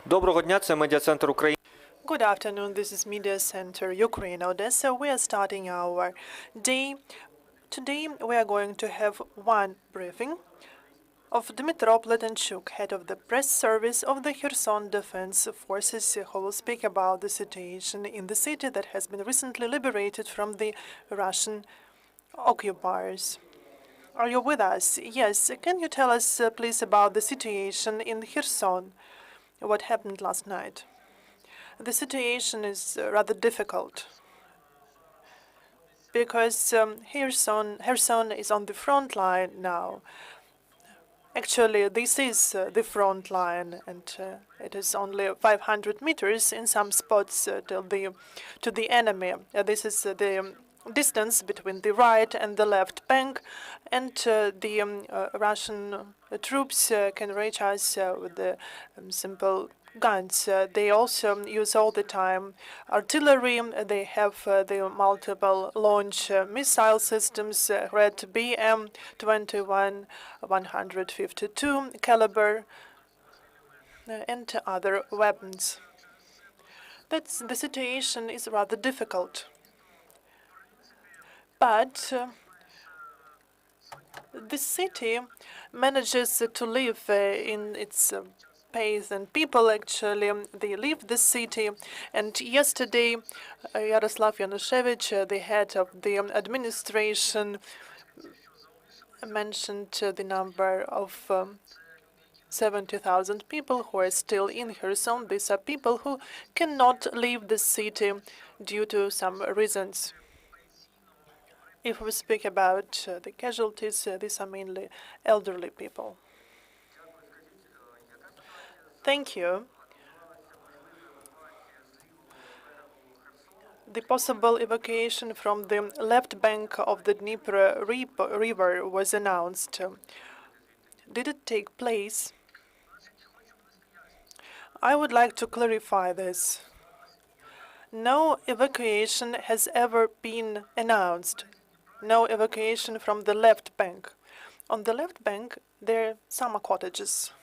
Доброго дня, це медіа-центр України. Good afternoon, this is Media Center Ukraine, Odessa. We are starting our day. Today we are going to have one briefing of Dmytro Pletenchuk, head of the press service of the Kherson Defense Forces, who will speak about the situation in the city that has been recently liberated from the Russian occupiers. Are you with us? Yes. Can you tell us, please, about the situation in Kherson? What happened last night? The situation is rather difficult because Kherson is on the front line now. Actually, this is the front line, and it is only 500 meters in some spots to the enemy. This is the distance between the right and the left bank, and the Russian troops can reach us with the simple guns. They also use all the time artillery. They have the multiple launch missile systems, Red BM-21, 152 caliber, and other weapons. The situation is rather difficult. But the city manages to live in its pace, and people actually they leave the city. And yesterday, Yaroslav Yanushevich, the head of the administration, mentioned the number of 70,000 people who are still in Kherson. These are people who cannot leave the city due to some reasons. If we speak about the casualties, these are mainly elderly people. Thank you. The possible evacuation from the left bank of the Dnipro river was announced. Did it take place? I would like to clarify this. No evacuation has ever been announced. No evacuation from the left bank. On the left bank, there are summer cottages.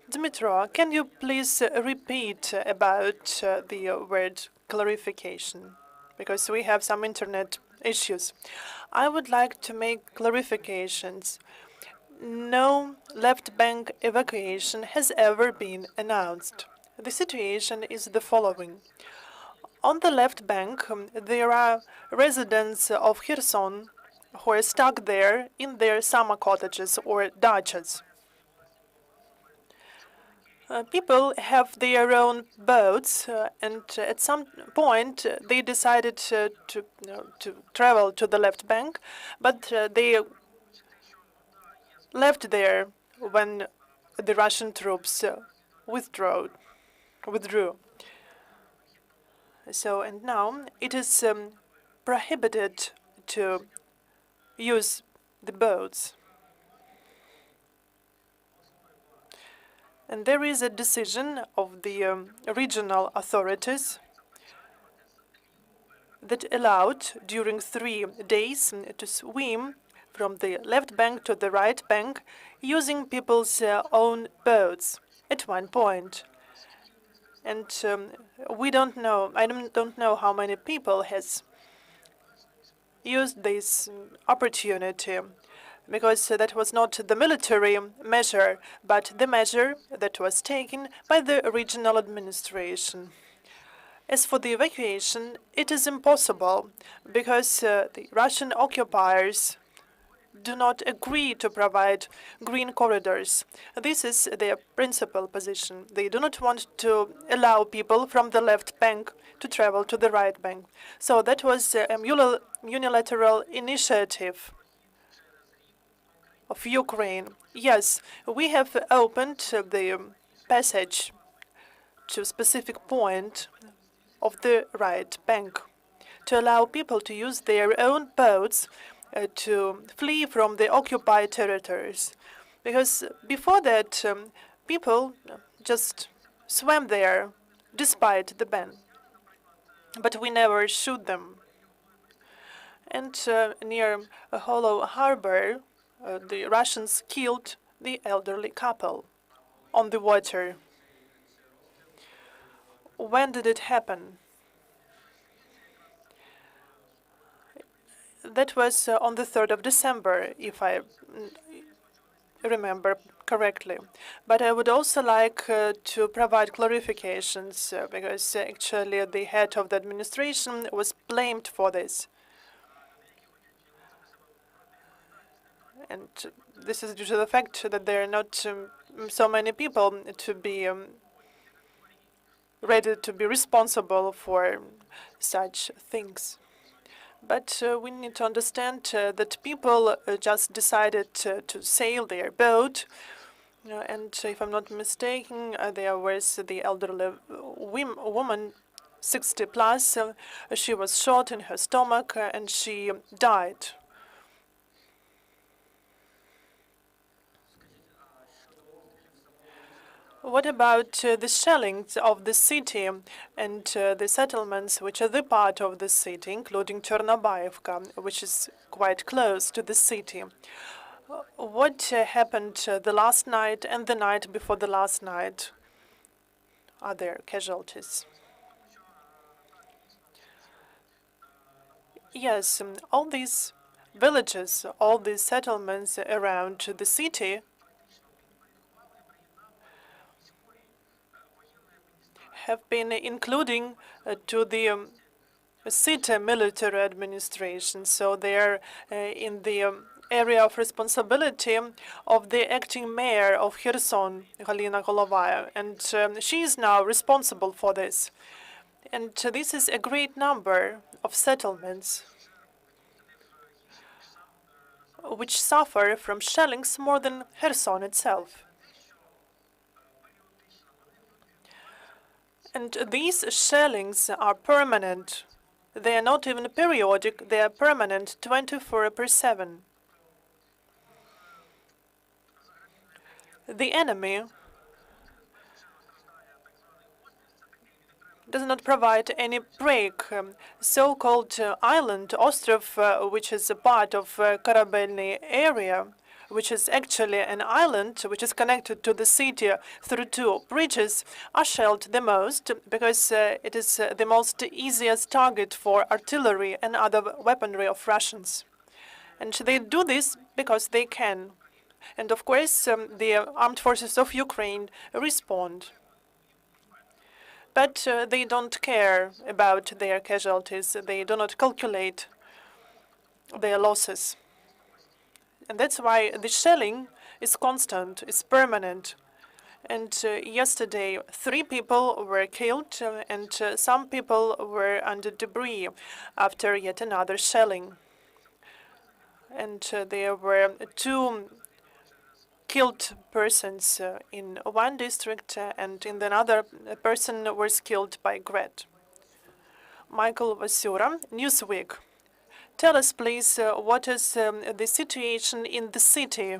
Dmytro, can you please repeat about the word clarification? Because we have some internet issues. I would like to make clarifications. No left bank evacuation has ever been announced. The situation is the following. On the left bank, there are residents of Kherson who are stuck there in their summer cottages or dachas. People have their own boats, and at some point they decided to travel to the left bank, but they left there when the Russian troops withdrew. So, and now it is prohibited to use the boats. And there is a decision of the regional authorities that allowed during 3 days to swim from the left bank to the right bank using people's own boats at one point. And we don't know, I don't know how many people has used this opportunity, because that was not the military measure, but the measure that was taken by the regional administration. As for the evacuation, it is impossible, because the Russian occupiers do not agree to provide green corridors. This is their principal position. They do not want to allow people from the left bank to travel to the right bank. So that was a unilateral initiative of Ukraine. Yes, we have opened the passage to a specific point of the right bank to allow people to use their own boats to flee from the occupied territories. Because before that, people just swam there despite the ban. But we never shoot them. And near a hollow harbor, the Russians killed the elderly couple on the water. When did it happen? That was on the 3rd of December, if I remember correctly. But I would also like to provide clarifications because actually the head of the administration was blamed for this. And this is due to the fact that there are not so many people to be ready to be responsible for such things. But we need to understand that people just decided to sail their boat. And if I'm not mistaken, there was the elderly woman, 60 plus. She was shot in her stomach and she died. What about the shellings of the city and the settlements which are the part of the city, including Chernobyevka, which is quite close to the city? What happened the last night and the night before the last night? Are there casualties? Yes, all these villages, all these settlements around the city have been including to the city military administration. So they are in the area of responsibility of the acting mayor of Kherson, Galina Golovaya, and she is now responsible for this. And this is a great number of settlements which suffer from shellings more than Kherson itself. And these shellings are permanent. They are not even periodic, they are permanent 24/7. The enemy does not provide any break. So-called island, Ostrov, which is a part of Korabelny area, which is actually an island which is connected to the city through two bridges, are shelled the most because it is the most easiest target for artillery and other weaponry of Russians. And they do this because they can. And of course, the armed forces of Ukraine respond. But they don't care about their casualties. They do not calculate their losses. And that's why the shelling is constant, is permanent. And yesterday, 3 people were killed, and some people were under debris after yet another shelling. And there were 2 killed persons in one district, and in another, a person was killed by Gret. Michael Vasura, Newsweek. Tell us, please, what is the situation in the city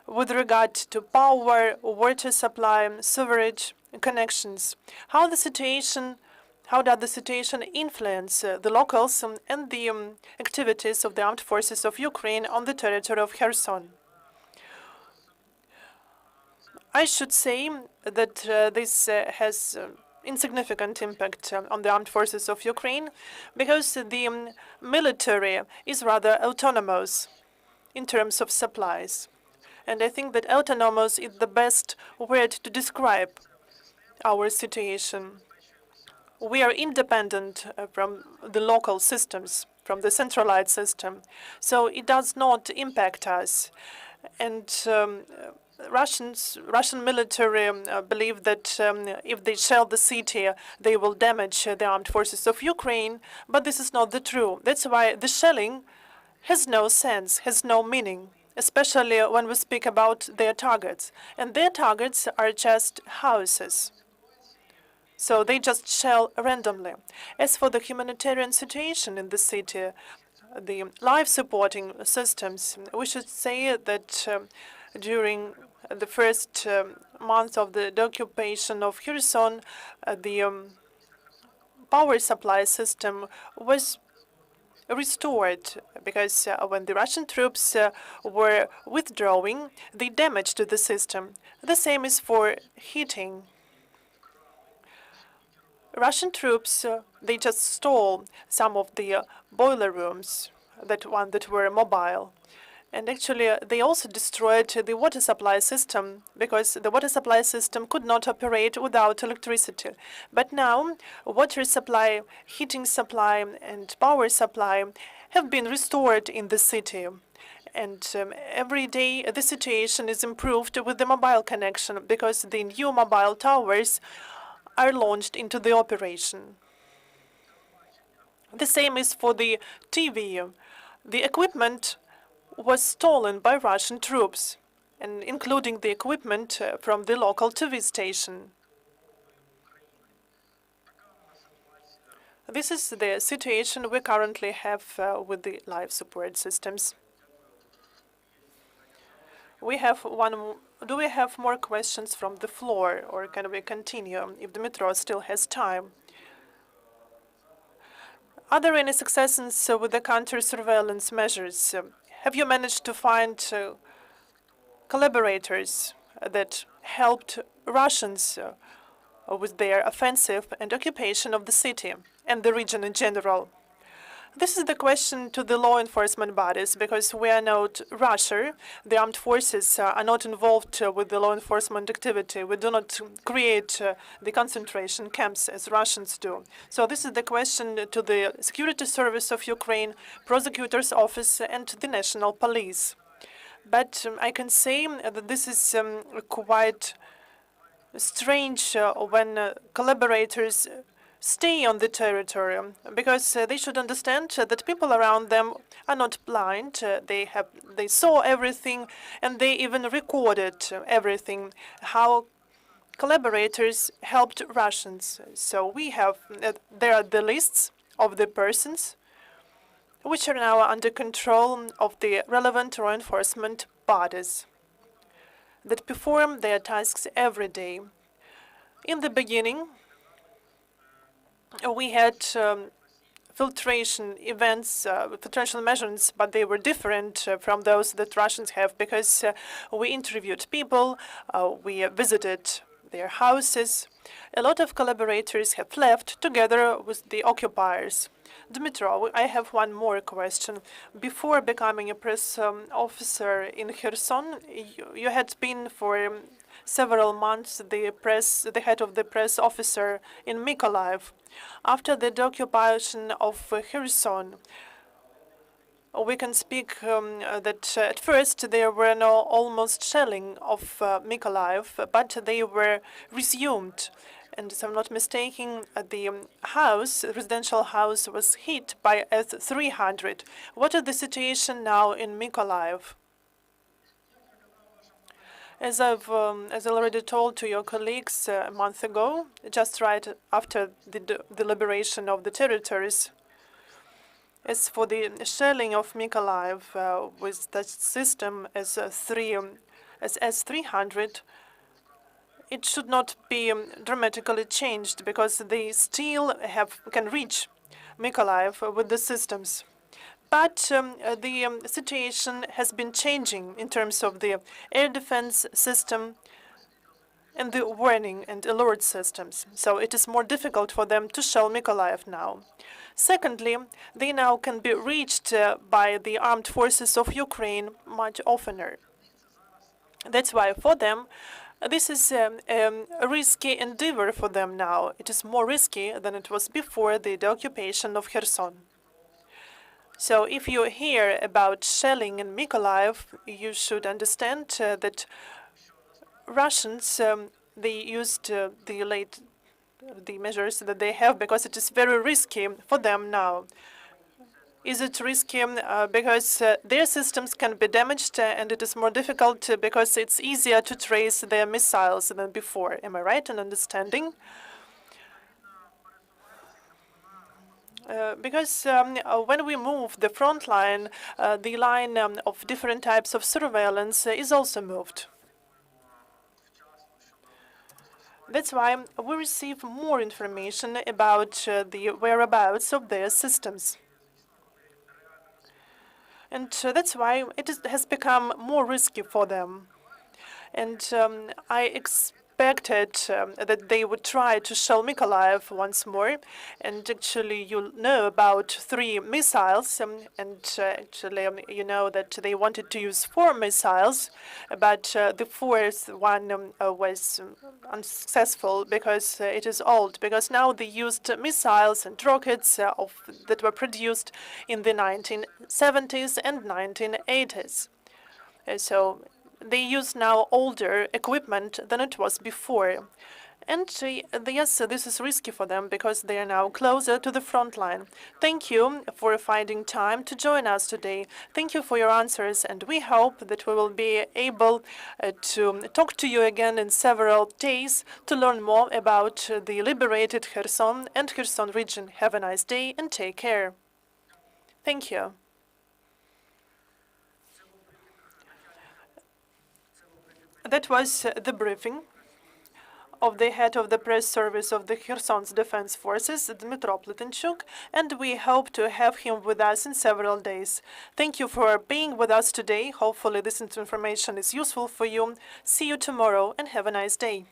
with regard to power, water supply, sewerage, connections? How does the situation influence the locals and the activities of the armed forces of Ukraine on the territory of Kherson? I should say that this has insignificant impact on the armed forces of Ukraine because the military is rather autonomous in terms of supplies. And I think that autonomous is the best word to describe our situation. We are independent from the local systems, from the centralized system, so it does not impact us. And Russian military believe that if they shell the city, they will damage the armed forces of Ukraine, but this is not the truth. That's why the shelling has no sense, has no meaning, especially when we speak about their targets. And their targets are just houses. So they just shell randomly. As for the humanitarian situation in the city, the life-supporting systems, we should say that during the first month of the occupation of Kherson, the power supply system was restored, because when the Russian troops were withdrawing, they damaged the system. The same is for heating. Russian troops, they just stole some of the boiler rooms, that were mobile. And actually, they also destroyed the water supply system, because the water supply system could not operate without electricity. But now, water supply, heating supply, and power supply have been restored in the city. And every day, the situation is improved with the mobile connection, because the new mobile towers are launched into the operation. The same is for the TV. The equipment was stolen by Russian troops, and including the equipment from the local TV station. This is the situation we currently have with the life support systems. We have one. Do we have more questions from the floor, or can we continue if Dmytro still has time? Are there any successes with the counter-surveillance measures? Have you managed to find collaborators that helped Russians with their offensive and occupation of the city and the region in general? This is the question to the law enforcement bodies, because we are not Russia. The armed forces are not involved with the law enforcement activity. We do not create the concentration camps as Russians do. So this is the question to the Security Service of Ukraine, Prosecutor's Office, and the National Police. But I can say that this is quite strange when collaborators stay on the territory, because they should understand that people around them are not blind. They saw everything, and they even recorded everything, how collaborators helped Russians. So we have there are the lists of the persons which are now under control of the relevant law enforcement bodies that perform their tasks every day. In the beginning, we had filtration events, filtration measures, but they were different from those that Russians have, because we interviewed people, we visited their houses. A lot of collaborators have left together with the occupiers. Dmytro, I have one more question. Before becoming a press officer in Kherson, you had been for several months the head of the press officer in Mykolaiv. After the occupation of Kherson, we can speak that at first there were no almost shelling of Mykolaiv, but they were resumed. And if I'm not mistaken, the residential house, was hit by S-300. What is the situation now in Mykolaiv? As I already told to your colleagues a month ago, just right after the liberation of the territories, as for the shelling of Mykolaiv with the system as S-300, it should not be dramatically changed, because they still can reach Mykolaiv with the systems. But the situation has been changing in terms of the air defense system and the warning and alert systems. So it is more difficult for them to shell Mykolaiv now. Secondly, they now can be reached by the armed forces of Ukraine much oftener. That's why for them, this is a risky endeavor for them now. It is more risky than it was before the occupation of Kherson. So if you hear about shelling in Mykolaiv, you should understand that Russians, they used the measures that they have, because it is very risky for them now. Is it risky because their systems can be damaged, and it is more difficult because it's easier to trace their missiles than before? Am I right in understanding? Because when we move the front line, the line of different types of surveillance is also moved. That's why we receive more information about the whereabouts of their systems. And that's why has become more risky for them. And I expected that they would try to shell Mykolaiv once more. And actually, you know about 3 missiles. And actually, you know that they wanted to use 4 missiles, but the fourth one was unsuccessful because it is old. Because now they used missiles and rockets that were produced in the 1970s and 1980s. So they use now older equipment than it was before. And yes, this is risky for them because they are now closer to the front line. Thank you for finding time to join us today. Thank you for your answers, and we hope that we will be able to talk to you again in several days to learn more about the liberated Kherson and Kherson region. Have a nice day and take care. Thank you. That was the briefing of the head of the press service of the Kherson's Defense Forces, Dmytro Pletenchuk, and we hope to have him with us in several days. Thank you for being with us today. Hopefully this information is useful for you. See you tomorrow and have a nice day.